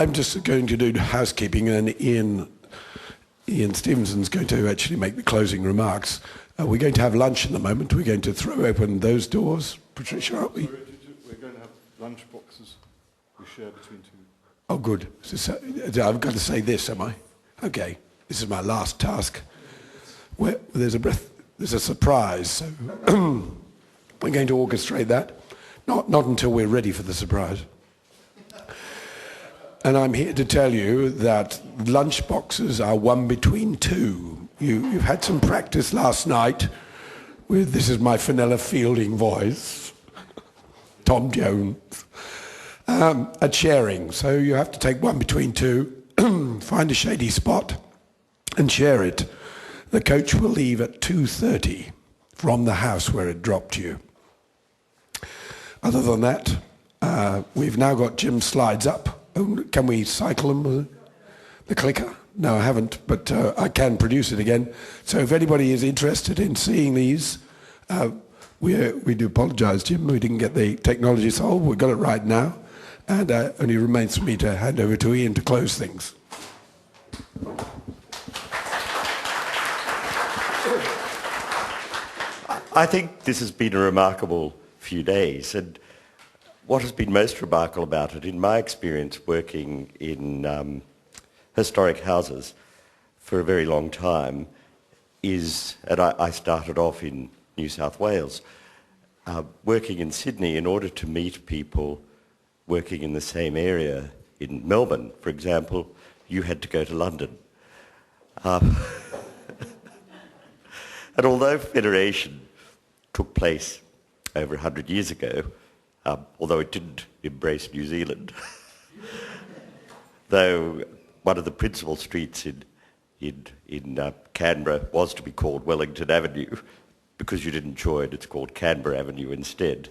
I'm just going to do housekeeping, and Ian Stephenson's going to actually make the closing remarks. We're going to have lunch in a moment. We're going to throw open those doors. Patricia, aren't we? We're going to have lunch boxes we share between two. Oh, good. I've got to say this, am I? Okay. This is my last task. There's a surprise, so we're going to orchestrate that. Not until we're ready for the surprise. And I'm here to tell you that lunch boxes are one between two. You've had some practice last night with, this is my Fenella Fielding voice, Tom Jones, at sharing. So you have to take one between two, find a shady spot and share it. The coach will leave at 2:30 from the house where it dropped you. Other than that, we've now got Jim's slides up. Oh, can we cycle them with the clicker? No, I haven't, but I can produce it again. So if anybody is interested in seeing these, we do apologise, Jim. We didn't get the technology solved. We've got it right now. And only remains for me to hand over to Ian to close things. I think this has been a remarkable few days, and what has been most remarkable about it, in my experience working in historic houses for a very long time, is, and I started off in New South Wales, working in Sydney in order to meet people working in the same area. In Melbourne, for example, you had to go to London. And although federation took place over 100 years ago, although it didn't embrace New Zealand, though one of the principal streets in Canberra was to be called Wellington Avenue, because you didn't join, it's called Canberra Avenue instead.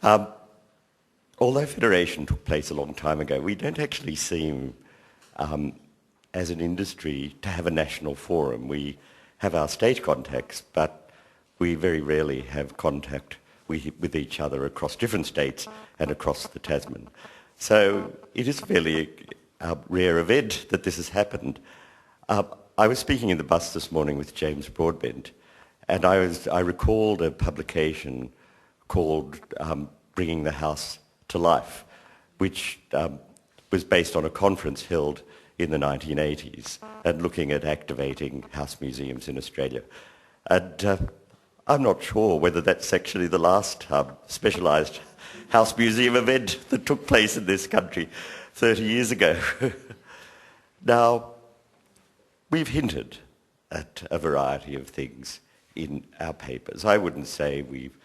Although federation took place a long time ago, we don't actually seem, as an industry, to have a national forum. We have our state contacts, but we very rarely have contact with each other across different states and across the Tasman. So it is a fairly rare event that this has happened. I was speaking in the bus this morning with James Broadbent, and I recalled a publication called Bringing the House to Life, which was based on a conference held in the 1980s and looking at activating house museums in Australia. And I'm not sure whether that's actually the last specialised house museum event that took place in this country 30 years ago. Now, we've hinted at a variety of things in our papers. I wouldn't say we've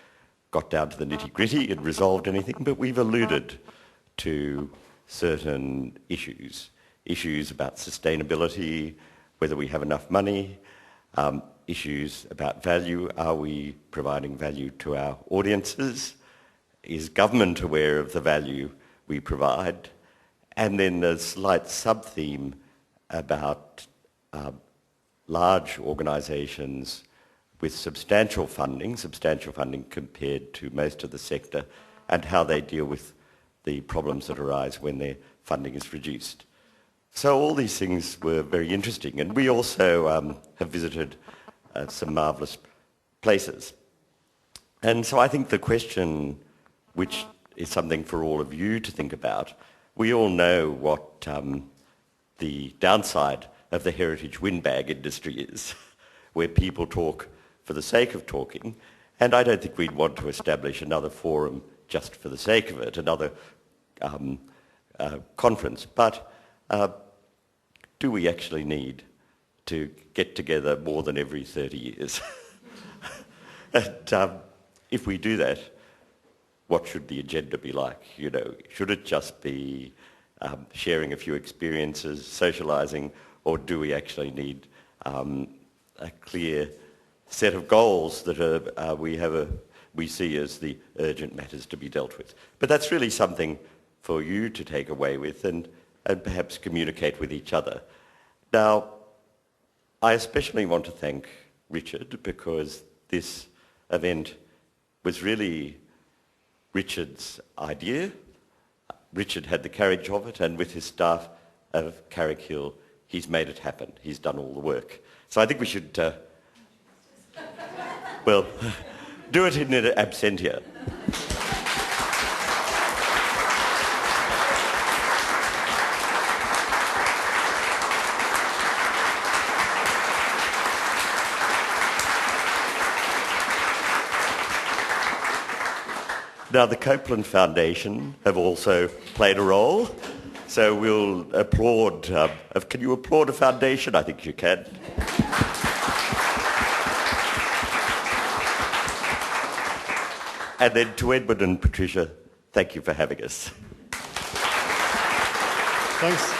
got down to the nitty-gritty and resolved anything, but we've alluded to certain issues about sustainability, whether we have enough money, issues about value. Are we providing value to our audiences? Is government aware of the value we provide? And then there's a slight sub-theme about large organisations with substantial funding compared to most of the sector, and how they deal with the problems that arise when their funding is reduced. So all these things were very interesting, and we also have visited some marvellous places. And so I think the question, which is something for all of you to think about, we all know what the downside of the heritage windbag industry is, where people talk for the sake of talking, and I don't think we'd want to establish another forum just for the sake of it, another conference. But do we actually need to get together more than every 30 years? And if we do that, what should the agenda be like? You know, should it just be sharing a few experiences, socialising, or do we actually need a clear set of goals that we see as the urgent matters to be dealt with? But that's really something for you to take away with and perhaps communicate with each other. Now, I especially want to thank Richard, because this event was really Richard's idea. Richard had the courage of it, and with his staff of Carrickhill, he's made it happen. He's done all the work. So I think we should, well, do it in absentia. Now, the Copeland Foundation have also played a role, so we'll applaud. Can you applaud a foundation? I think you can. And then to Edward and Patricia, thank you for having us. Thanks.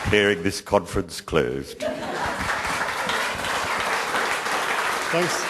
Declaring this conference closed. Thanks.